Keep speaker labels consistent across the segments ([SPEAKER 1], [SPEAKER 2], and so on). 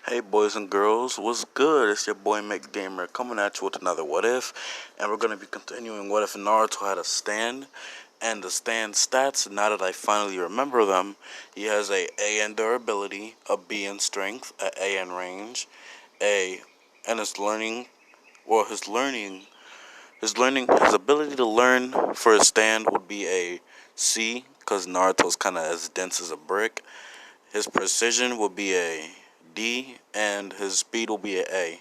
[SPEAKER 1] Hey boys and girls, what's good? It's your boy McGamer coming at you with another What If, and we're gonna be continuing What If Naruto had a stand, and the stand stats. Now that I finally remember them, he has a in durability, a B in strength, a in range, a and his ability to learn for his stand would be a C, because Naruto's kind of as dense as a brick. His precision will be a D, and his speed will be an A.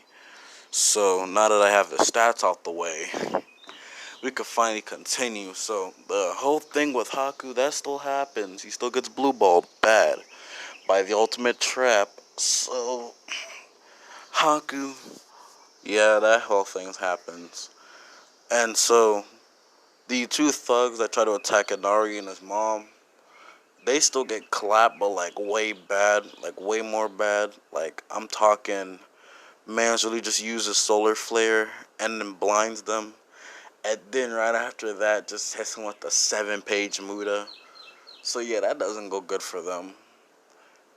[SPEAKER 1] So now that I have the stats out the way, we could finally continue. So the whole thing with Haku, that still happens. He still gets blue balled bad by the ultimate trap. So Haku, yeah, that whole thing happens. And so the two thugs that try to attack Inari and his mom, they still get clapped, but like way bad, like way more bad. Like I'm talking, man's really just uses solar flare and then blinds them. And then right after that, just hits him with the 7-page Muda. So yeah, that doesn't go good for them.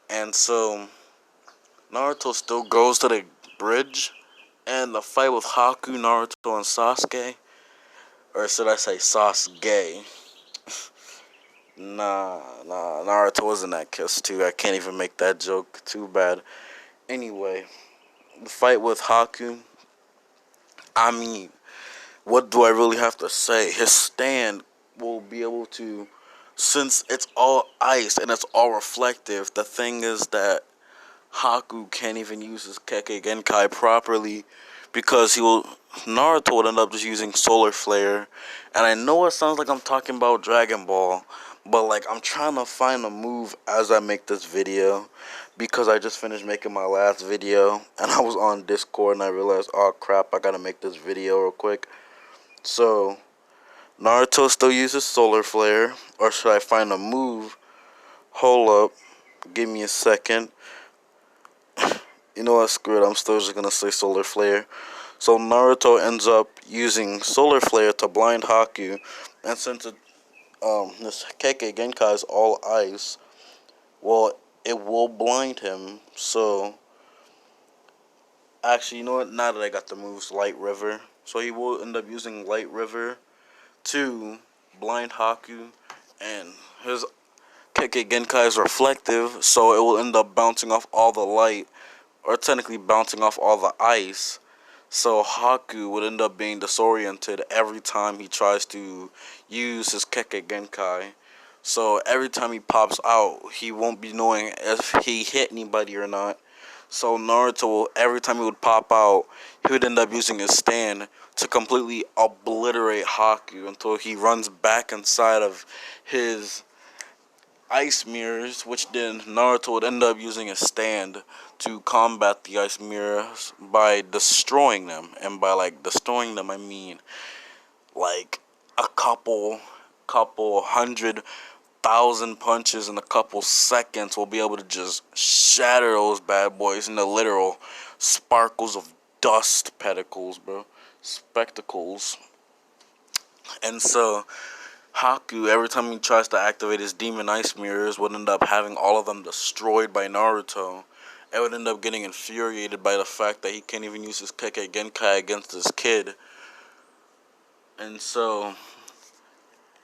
[SPEAKER 1] And so Naruto still goes to the bridge, and the fight with Haku, Naruto, and Sasuke, or should I say Sasuke? Nah, Naruto was in that kiss too. I can't even make that joke. Too bad. Anyway, the fight with Haku, I mean, what do I really have to say? His stand will be able to, since it's all ice and it's all reflective, the thing is that Haku can't even use his Kekkei Genkai properly because Naruto would end up just using Solar Flare. And I know it sounds like I'm talking about Dragon Ball, but like I'm trying to find a move as I make this video because I just finished making my last video and I was on Discord and I realized, oh crap, I gotta make this video real quick. So Naruto still uses Solar Flare, or should I find a move? Hold up, give me a second. You know what, screw it, I'm still just gonna say Solar Flare. So Naruto ends up using Solar Flare to blind Haku, and since this Kekkei Genkai is all ice, well, it will blind him. So actually, you know what? Now that I got the moves, Light River, so he will end up using Light River to blind Haku, and his Kekkei Genkai is reflective, so it will end up bouncing off all the light, or technically bouncing off all the ice. So Haku would end up being disoriented every time he tries to use his Kekkei Genkai. So every time he pops out, he won't be knowing if he hit anybody or not. So Naruto, every time he would pop out, he would end up using his stand to completely obliterate Haku until he runs back inside of his ice mirrors, which then Naruto would end up using a stand to combat the ice mirrors by destroying them. And by like destroying them, I mean like a couple 100,000 punches in a couple seconds will be able to just shatter those bad boys into literal sparkles of dust pedicles, bro. Spectacles. And so Haku, every time he tries to activate his demon ice mirrors, would end up having all of them destroyed by Naruto. And would end up getting infuriated by the fact that he can't even use his Kekkei Genkai against this kid. And so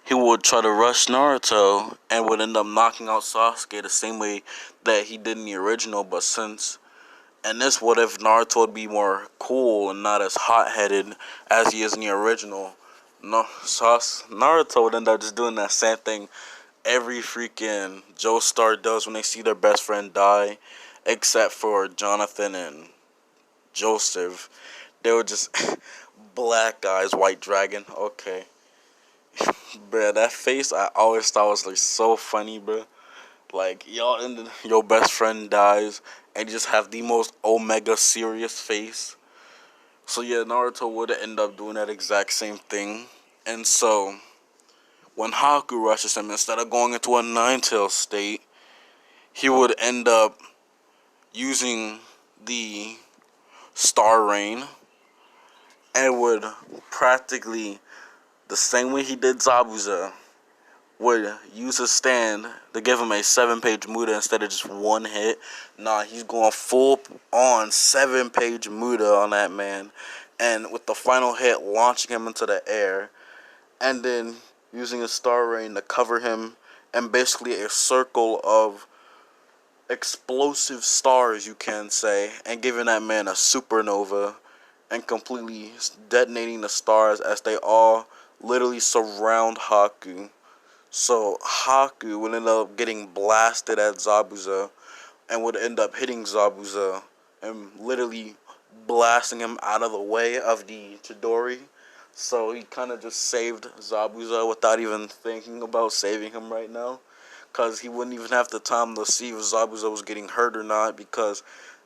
[SPEAKER 1] he would try to rush Naruto and would end up knocking out Sasuke the same way that he did in the original. But since in this, what if Naruto would be more cool and not as hot-headed as he is in the original? No, Naruto would end up just doing that same thing every freaking Joestar does when they see their best friend die, except for Jonathan and Joseph. They would just black eyes, white dragon. Okay, bruh, that face I always thought was like so funny, bruh. Like y'all, and your best friend dies, and you just have the most omega serious face. So yeah, Naruto would end up doing that exact same thing, and so when Haku rushes him, instead of going into a nine-tail state, he would end up using the Star Rain and would practically, the same way he did Zabuza, would use his stand to give him a 7-page Muda instead of just one hit. Nah, he's going full on 7-page Muda on that man. And with the final hit, launching him into the air. And then using his Star Rain to cover him. And basically a circle of explosive stars, you can say. And giving that man a supernova. And completely detonating the stars as they all literally surround Haku. So Haku would end up getting blasted at Zabuza and would end up hitting Zabuza and literally blasting him out of the way of the Chidori. So he kind of just saved Zabuza without even thinking about saving him right now. Because he wouldn't even have the time to see if Zabuza was getting hurt or not, because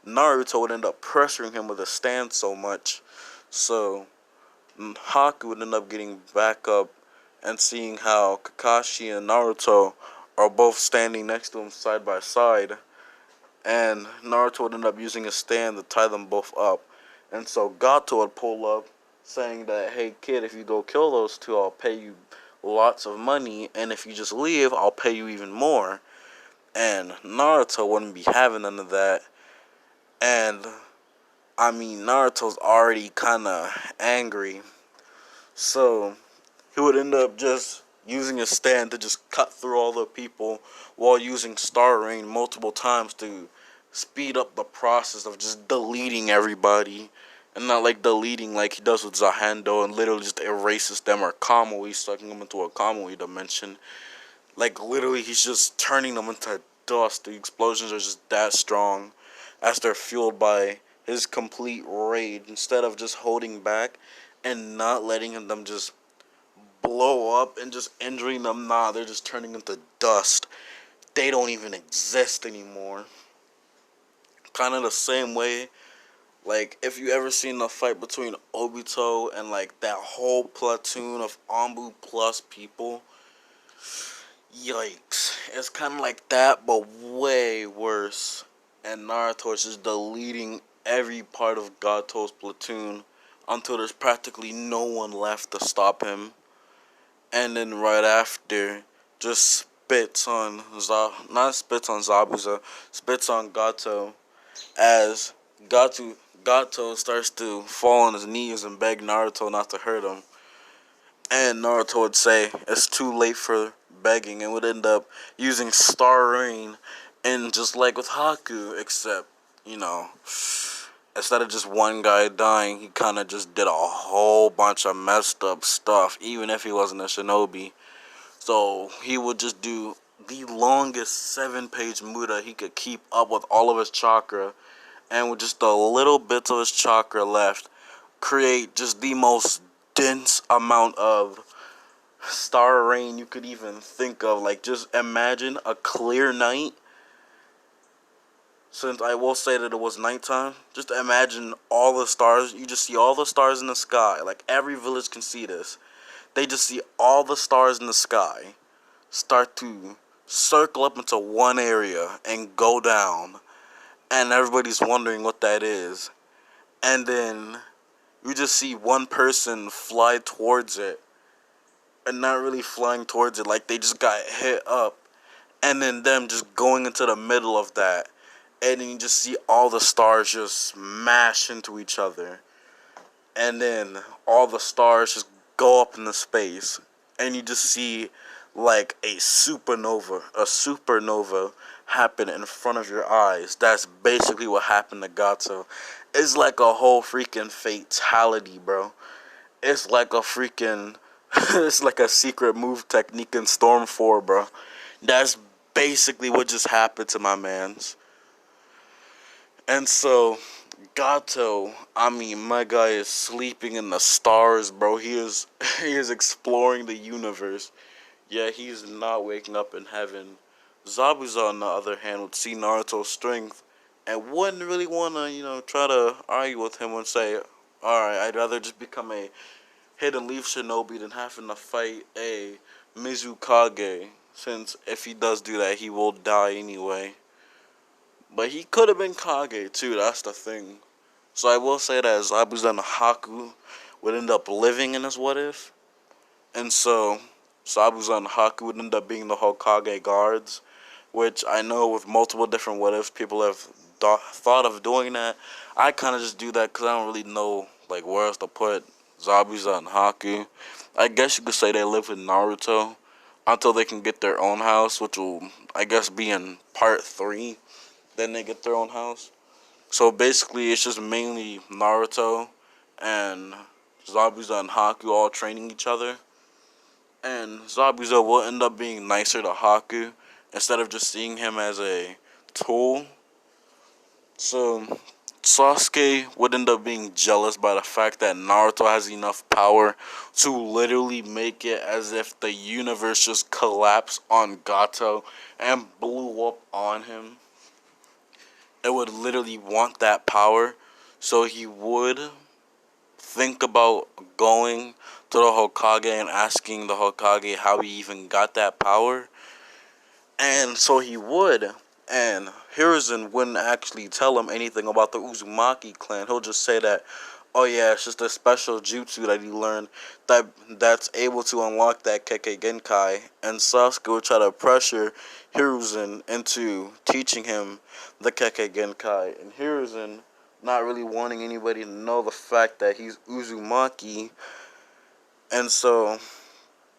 [SPEAKER 1] Naruto would end up pressuring him with a stand so much. So Haku would end up getting back up and seeing how Kakashi and Naruto are both standing next to him side by side. And Naruto would end up using a stand to tie them both up. And so Gato would pull up saying that, hey kid, if you go kill those two, I'll pay you lots of money. And if you just leave, I'll pay you even more. And Naruto wouldn't be having none of that. And I mean, Naruto's already kind of angry. So he would end up just using his stand to just cut through all the people while using Star Rain multiple times to speed up the process of just deleting everybody. And not like deleting like he does with Zahando and literally just erases them, or Kamui, sucking them into a Kamui dimension. Like literally he's just turning them into dust. The explosions are just that strong as they're fueled by his complete rage, instead of just holding back and not letting them just blow up and just injuring them. Nah, they're just turning into dust. They don't even exist anymore. Kind of the same way, like, if you ever seen the fight between Obito and, like, that whole platoon of Anbu plus people, yikes. It's kind of like that, but way worse. And Naruto is just deleting every part of Gato's platoon until there's practically no one left to stop him. And then right after, just spits on not spits on Zabuza, spits on Gato, as Gato starts to fall on his knees and beg Naruto not to hurt him. And Naruto would say it's too late for begging, and would end up using Star Rain, and just like with Haku, except, instead of just one guy dying, he kind of just did a whole bunch of messed up stuff, even if he wasn't a shinobi. So he would just do the longest 7-page Muda he could keep up with all of his chakra, and with just a little bits of his chakra left, create just the most dense amount of Star Rain you could even think of. Like, just imagine a clear night. Since I will say that it was nighttime, just imagine all the stars. You just see all the stars in the sky. Like, every village can see this. They just see all the stars in the sky start to circle up into one area and go down. And everybody's wondering what that is. And then you just see one person fly towards it. And not really flying towards it, like they just got hit up. And then them just going into the middle of that. And then you just see all the stars just smash into each other. And then all the stars just go up into space. And you just see like a supernova happen in front of your eyes. That's basically what happened to Gato. It's like a whole freaking fatality, bro. It's like a freaking it's like a secret move technique in Storm 4, bro. That's basically what just happened to my mans. And so Gato, I mean, my guy is sleeping in the stars, bro. He is exploring the universe. Yeah, he's not waking up in heaven. Zabuza, on the other hand, would see Naruto's strength and wouldn't really want to, try to argue with him and say, alright, I'd rather just become a Hidden Leaf Shinobi than having to fight a Mizukage, since if he does do that, he will die anyway. But he could have been Kage too, that's the thing. So I will say that Zabuza and Haku would end up living in this what if. And so Zabuza and Haku would end up being the Hokage guards, which I know with multiple different what ifs, people have thought of doing that. I kind of just do that because I don't really know like where else to put Zabuza and Haku. I guess you could say they live in Naruto until they can get their own house, which will I guess be in part 3. Then they get their own house. So basically, it's just mainly Naruto and Zabuza and Haku all training each other. And Zabuza will end up being nicer to Haku instead of just seeing him as a tool. So Sasuke would end up being jealous by the fact that Naruto has enough power to literally make it as if the universe just collapsed on Gato and blew up on him. It would literally want that power, so he would think about going to the Hokage and asking the Hokage how he even got that power. And so he would. And Hiruzen wouldn't actually tell him anything about the Uzumaki clan. He'll just say that, oh yeah, it's just a special jutsu that he learned that's able to unlock that Kekkei Genkai. And Sasuke would try to pressure Hiruzen into teaching him the Kekkei Genkai. And Hiruzen, not really wanting anybody to know the fact that he's Uzumaki, and so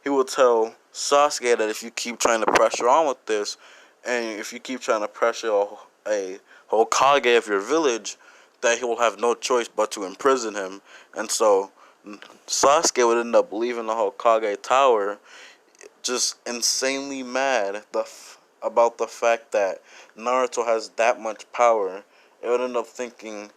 [SPEAKER 1] he will tell Sasuke that if you keep trying to pressure on with this, and if you keep trying to pressure a Hokage of your village, that he will have no choice but to imprison him. And so Sasuke would end up leaving the Hokage tower just insanely mad about the fact that Naruto has that much power. It would end up thinking,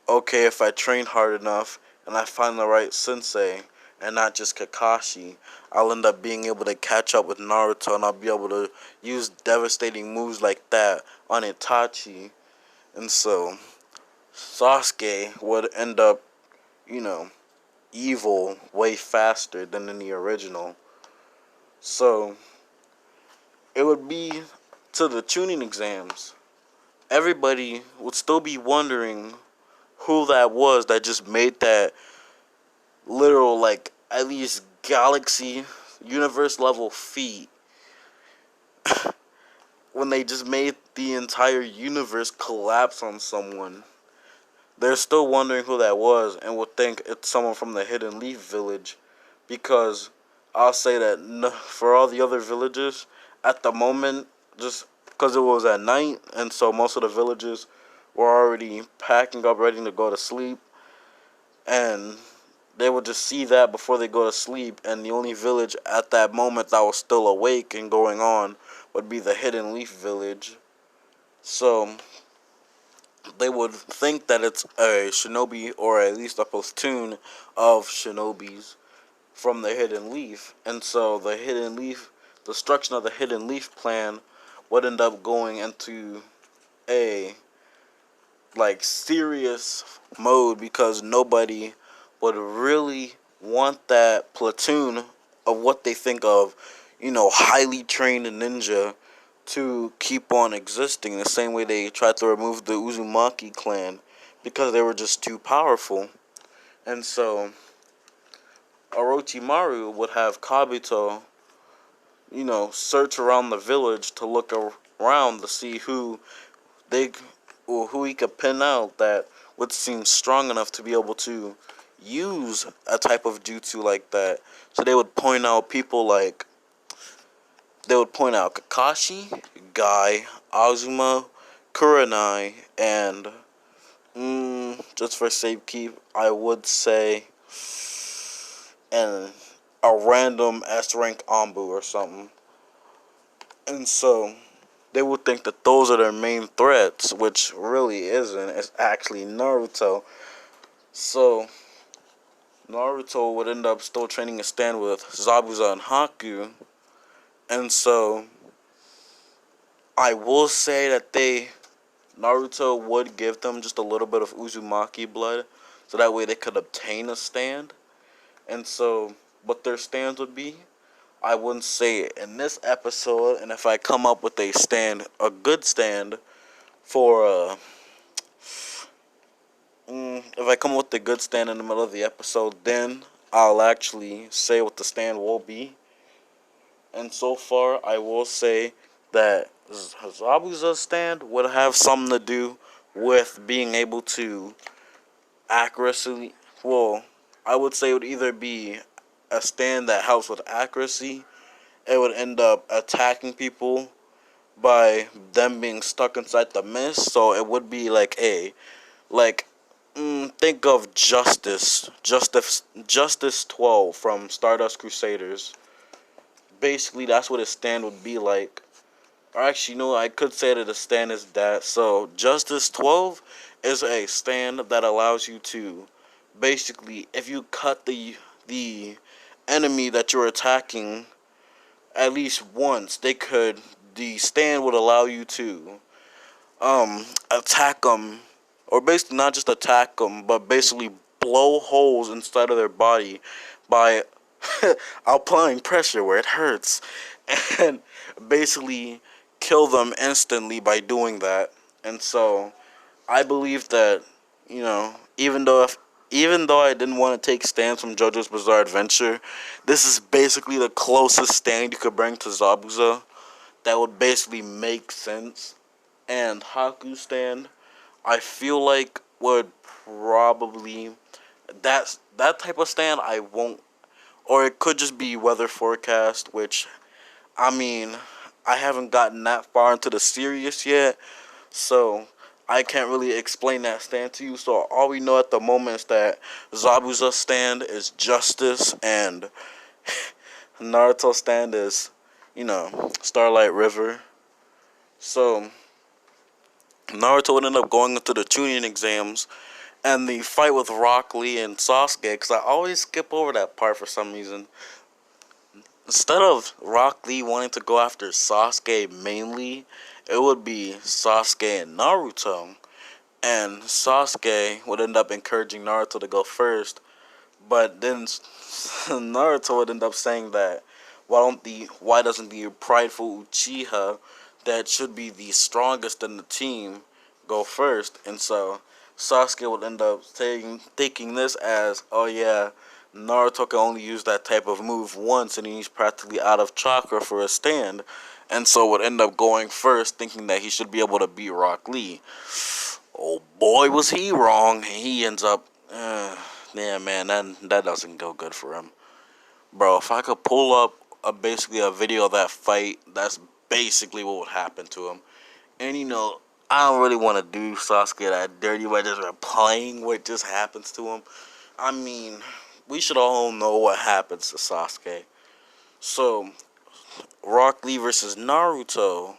[SPEAKER 1] okay, if I train hard enough and I find the right sensei and not just Kakashi, I'll end up being able to catch up with Naruto and I'll be able to use devastating moves like that on Itachi. And so Sasuke would end up, you know, evil way faster than in the original. So it would be to the tuning exams. Everybody would still be wondering who that was that just made that literal, like, at least galaxy, universe level feat when they just made the entire universe collapse on someone. They're still wondering who that was and would think it's someone from the Hidden Leaf village, because I'll say that for all the other villages, at the moment, just because it was at night, and so most of the villages were already packing up, ready to go to sleep, and they would just see that before they go to sleep, and the only village at that moment that was still awake and going on would be the Hidden Leaf village. So they would think that it's a shinobi or at least a platoon of shinobis from the Hidden Leaf. And so the Hidden Leaf, destruction of the Hidden Leaf plan would end up going into a serious mode, because nobody would really want that platoon of what they think of, highly trained ninja to keep on existing the same way they tried to remove the Uzumaki clan because they were just too powerful. And so Orochimaru would have Kabuto, search around the village to look around to see they who he could pin out that would seem strong enough to be able to use a type of jutsu like that. So they would point out people like, they would point out Kakashi, Guy, Azuma, Kurenai, and just for safekeep, I would say and a random S rank Anbu or something. And so they would think that those are their main threats, which really isn't. It's actually Naruto. So Naruto would end up still training a stand with Zabuza and Haku. And so I will say that Naruto would give them just a little bit of Uzumaki blood, so that way they could obtain a stand. And so what their stands would be, I wouldn't say it in this episode. And if I come up with a good stand for if I come up with a good stand in the middle of the episode, then I'll actually say what the stand will be. And so far, I will say that Zabuza's stand would have something to do with being able to accuracy. Well, I would say it would either be a stand that helps with accuracy. It would end up attacking people by them being stuck inside the mist. So it would be like like think of Justice 12 from Stardust Crusaders. Basically, that's what a stand would be like. Or actually, no, I could say that a stand is that. So Justice 12 is a stand that allows you to basically, if you cut the enemy that you're attacking at least once, the stand would allow you to attack them, or basically not just attack them, but basically blow holes inside of their body by applying pressure where it hurts, and basically kill them instantly by doing that. And so I believe that, even though I didn't want to take stands from JoJo's Bizarre Adventure, this is basically the closest stand you could bring to Zabuza that would basically make sense. And Haku stand, I feel like would probably that type of stand I won't, or it could just be weather forecast, which I mean I haven't gotten that far into the series yet, so I can't really explain that stand to you. So all we know at the moment is that Zabuza's stand is justice, and Naruto's stand is, Starlight River. So Naruto would end up going into the Chunin exams, and the fight with Rock Lee and Sasuke, because I always skip over that part for some reason. Instead of Rock Lee wanting to go after Sasuke mainly, it would be Sasuke and Naruto. And Sasuke would end up encouraging Naruto to go first, but then Naruto would end up saying that why doesn't the prideful Uchiha that should be the strongest in the team go first? And so Sasuke would end up taking this as, oh yeah, Naruto can only use that type of move once, and he's practically out of chakra for a stand, and so would end up going first, thinking that he should be able to beat Rock Lee. Oh boy, was he wrong. He ends up, yeah, man, that doesn't go good for him. Bro, if I could pull up basically a video of that fight, that's basically what would happen to him. And I don't really want to do Sasuke that dirty by just replaying what just happens to him. I mean, we should all know what happens to Sasuke. So, Rock Lee versus Naruto,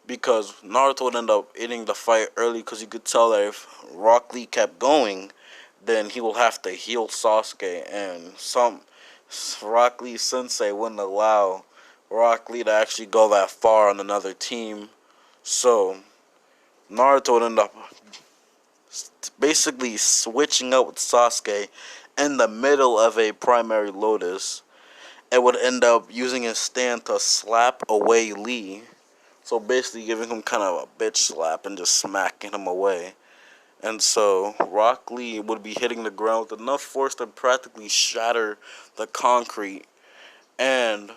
[SPEAKER 1] because Naruto would end up ending the fight early, because you could tell that if Rock Lee kept going, then he will have to heal Sasuke, and Rock Lee sensei wouldn't allow Rock Lee to actually go that far on another team. So Naruto would end up basically switching up with Sasuke in the middle of a primary Lotus, and would end up using his stand to slap away Lee. So basically giving him kind of a bitch slap and just smacking him away. And so Rock Lee would be hitting the ground with enough force to practically shatter the concrete, and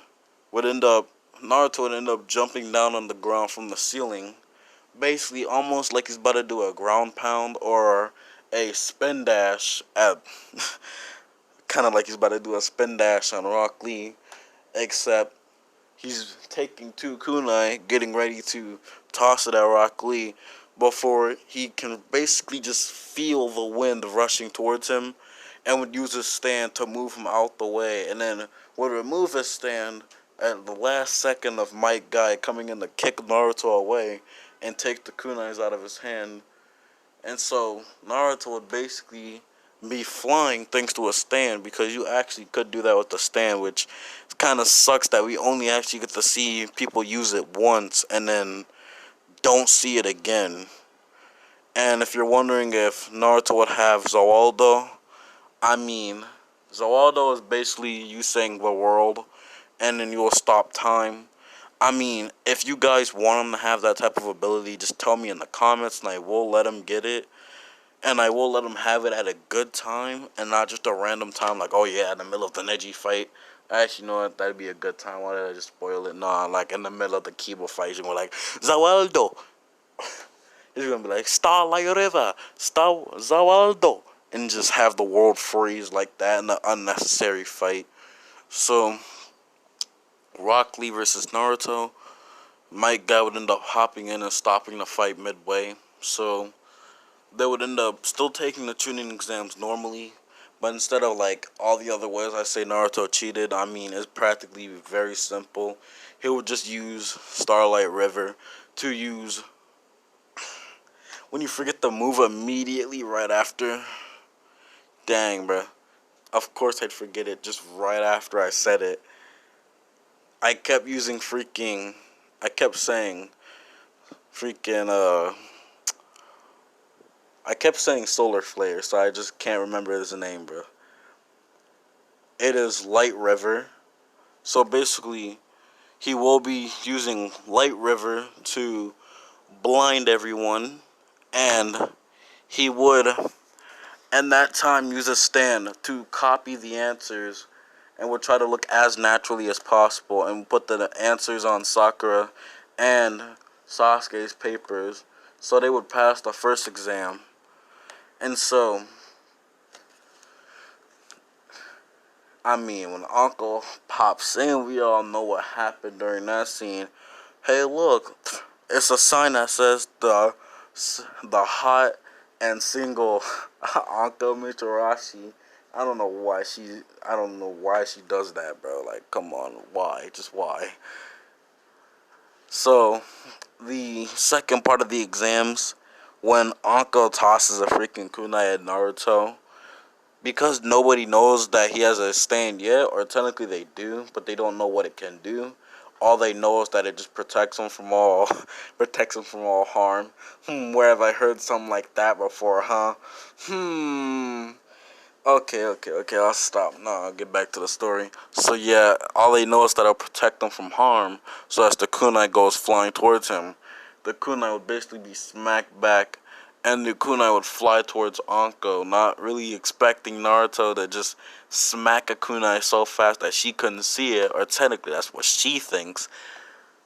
[SPEAKER 1] Naruto would end up jumping down on the ground from the ceiling, basically almost like he's about to do a ground pound or a spin dash at kind of like he's about to do a spin dash on Rock Lee, except he's taking two kunai, getting ready to toss it at Rock Lee before he can basically just feel the wind rushing towards him, and would use his stand to move him out the way, and then would remove his stand at the last second of Might Guy coming in to kick Naruto away and take the kunais out of his hand. And so Naruto would basically be flying thanks to a stand, because you actually could do that with the stand, which kind of sucks that we only actually get to see people use it once and then don't see it again. And if you're wondering if Naruto would have Zawaldo, I mean, Zawaldo is basically you saying the world, and then you will stop time. I mean, if you guys want him to have that type of ability, just tell me in the comments, and I will let him get it. And I will let him have it at a good time, and not just a random time like, oh yeah, in the middle of the Neji fight. Actually, you know what? That'd be a good time. Why did I just spoil it? Nah, like in the middle of the keyboard fight, you're gonna be like, Zawaldo. It's gonna be like, Starlight River, Zawaldo. And just have the world freeze like that in an unnecessary fight. So, Rock Lee versus Naruto. Might Guy would end up hopping in and stopping the fight midway. So, they would end up still taking the tuning exams normally. But instead of like all the other ways I say Naruto cheated, I mean, it's practically very simple. He would just use Starlight River to use when you forget the move immediately right after. Dang, bruh. Of course I'd forget it just right after I said it. I kept using freaking. I kept saying freaking. I kept saying Solar Flare, so I just can't remember his name, bro. It is Light River. So basically, he will be using Light River to blind everyone, and he would, in that time, use a stand to copy the answers and would try to look as naturally as possible and put the answers on Sakura and Sasuke's papers so they would pass the first exam. And so, I mean, when Uncle pops in, we all know what happened during that scene. Hey, look, it's a sign that says the hot and single Anko Mitarashi. I don't know why she does that, bro. Like, come on, why? Just why? So, the second part of the exams, when Anko tosses a freaking kunai at Naruto, because nobody knows that he has a stand yet, or technically they do, but they don't know what it can do. All they know is that it just protects them from all, protects them from all harm. Where have I heard something like that before, huh? Okay, I'll stop. No, I'll get back to the story. So yeah, all they know is that it'll protect them from harm. So as the kunai goes flying towards him, the kunai would basically be smacked back, and the kunai would fly towards Anko, not really expecting Naruto to just smack a kunai so fast that she couldn't see it, or technically that's what she thinks,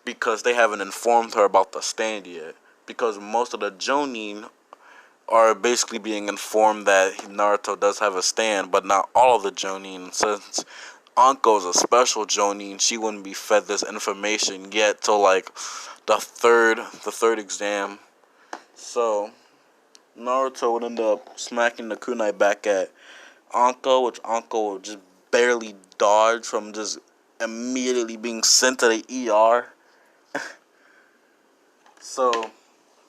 [SPEAKER 1] because they haven't informed her about the stand yet. Because most of the Jonin are basically being informed that Naruto does have a stand, but not all of the Jonin. Since Anko is a special Jonin, she wouldn't be fed this information yet till like the third exam. So Naruto would end up smacking the kunai back at Anko, which Anko would just barely dodge from just immediately being sent to the ER. So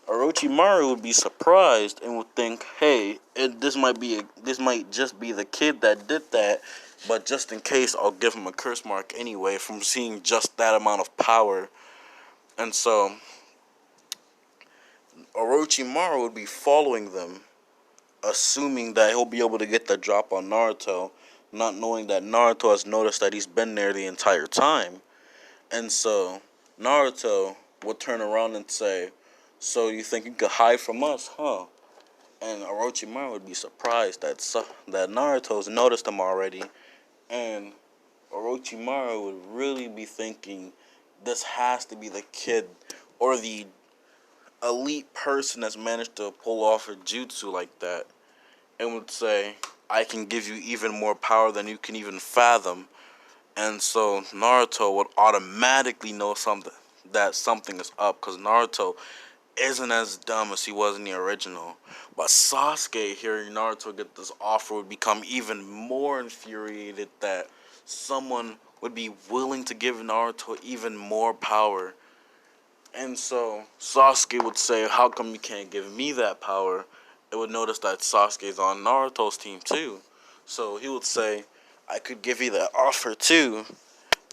[SPEAKER 1] Orochimaru would be surprised and would think, "Hey, this might just be the kid that did that, but just in case, I'll give him a curse mark anyway from seeing just that amount of power." And so Orochimaru would be following them, assuming that he'll be able to get the drop on Naruto, not knowing that Naruto has noticed that he's been there the entire time. And so Naruto would turn around and say, "So you think you could hide from us, huh?" And Orochimaru would be surprised that Naruto's noticed him already, and Orochimaru would really be thinking this has to be the kid or the elite person that's managed to pull off a jutsu like that, and would say, "I can give you even more power than you can even fathom." And so Naruto would automatically know something is up, because Naruto isn't as dumb as he was in the original. But Sasuke, hearing Naruto get this offer, would become even more infuriated that someone would be willing to give Naruto even more power. And so Sasuke would say, "How come you can't give me that power?" It would notice that Sasuke's on Naruto's team too. So he would say, "I could give you that offer too."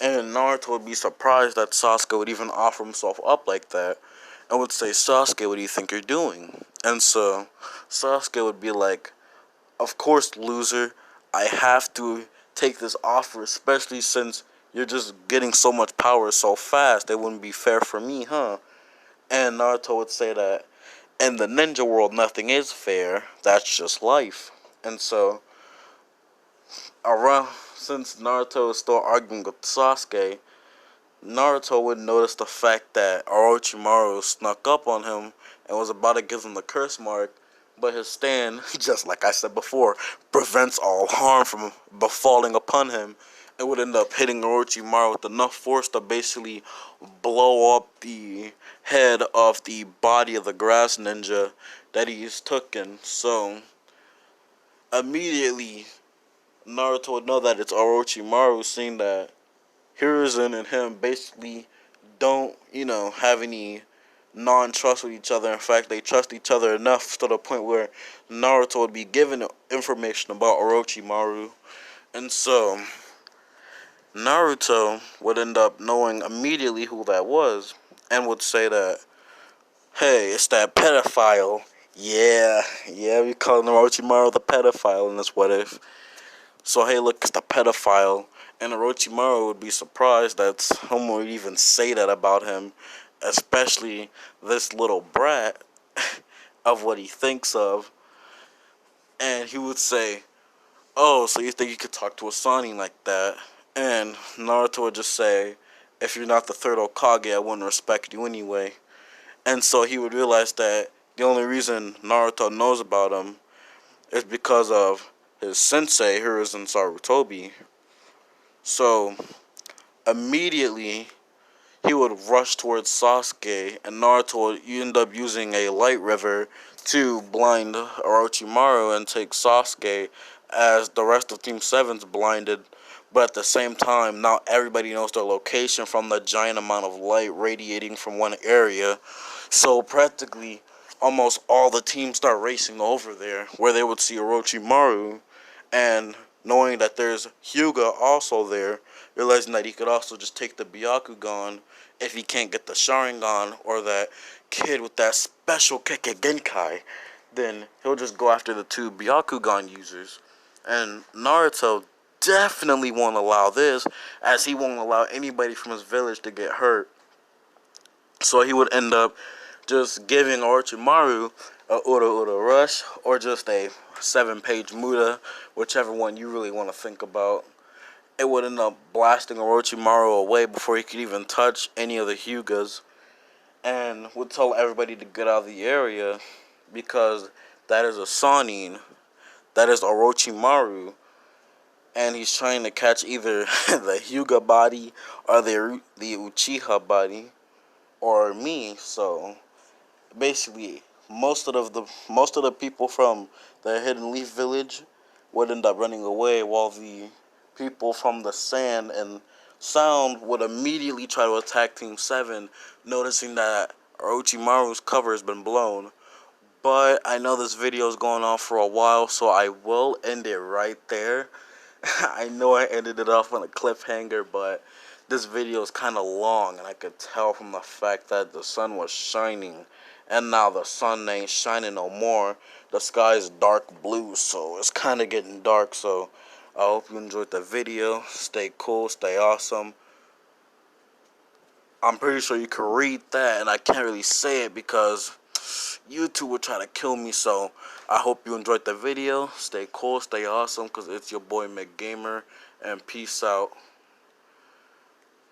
[SPEAKER 1] And Naruto would be surprised that Sasuke would even offer himself up like that, and would say, "Sasuke, what do you think you're doing?" And so Sasuke would be like, "Of course, loser, I have to take this offer, especially since you're just getting so much power so fast. It wouldn't be fair for me, huh?" And Naruto would say that in the ninja world, nothing is fair. That's just life. And so around since Naruto is still arguing with Sasuke, Naruto would notice the fact that Orochimaru snuck up on him and was about to give him the curse mark, but his stand, just like I said before, prevents all harm from befalling upon him. It would end up hitting Orochimaru with enough force to basically blow up the head of the body of the grass ninja that he's taken. So immediately Naruto would know that it's Orochimaru, seeing that Hiruzen and him basically don't, have any non-trust with each other. In fact, they trust each other enough to the point where Naruto would be given information about Orochimaru. And so, Naruto would end up knowing immediately who that was and would say that, hey, it's that pedophile. Yeah, we call Orochimaru the pedophile in this what if. So, hey, look, it's the pedophile. And Orochimaru would be surprised that someone would even say that about him, especially this little brat of what he thinks of. And he would say, oh, so you think you could talk to a Sanin like that? And Naruto would just say, if you're not the third Hokage, I wouldn't respect you anyway. And so he would realize that the only reason Naruto knows about him is because of his sensei, Hiruzen Sarutobi. So immediately he would rush towards Sasuke, and Naruto would end up using a light river to blind Orochimaru and take Sasuke, as the rest of Team 7's blinded. But at the same time, now everybody knows their location from the giant amount of light radiating from one area. So practically, almost all the teams start racing over there, where they would see Orochimaru, and knowing that there's Hyuga also there, realizing that he could also just take the Byakugan if he can't get the Sharingan or that kid with that special Kekkei Genkai, then he'll just go after the two Byakugan users. And Naruto definitely won't allow this, as he won't allow anybody from his village to get hurt. So he would end up just giving Orochimaru a Ura Rush, or just a 7-page Muda, whichever one you really want to think about. It would end up blasting Orochimaru away before he could even touch any of the Hyugas, and would tell everybody to get out of the area because that is a Sanin, that is Orochimaru, and he's trying to catch either the Hyuga body or the Uchiha body or me. So basically, most of the people from the Hidden Leaf Village would end up running away, while the people from the Sand and Sound would immediately try to attack Team 7, noticing that Orochimaru's cover has been blown. But I know this video is going on for a while, so I will end it right there. I know I ended it off on a cliffhanger, but this video is kind of long, and I could tell from the fact that the sun was shining, and now the sun ain't shining no more. The sky is dark blue, so it's kind of getting dark. So I hope you enjoyed the video. Stay cool, stay awesome. I'm pretty sure you can read that, and I can't really say it because YouTube will try to kill me. So I hope you enjoyed the video. Stay cool, stay awesome, because it's your boy McGamer, and peace out.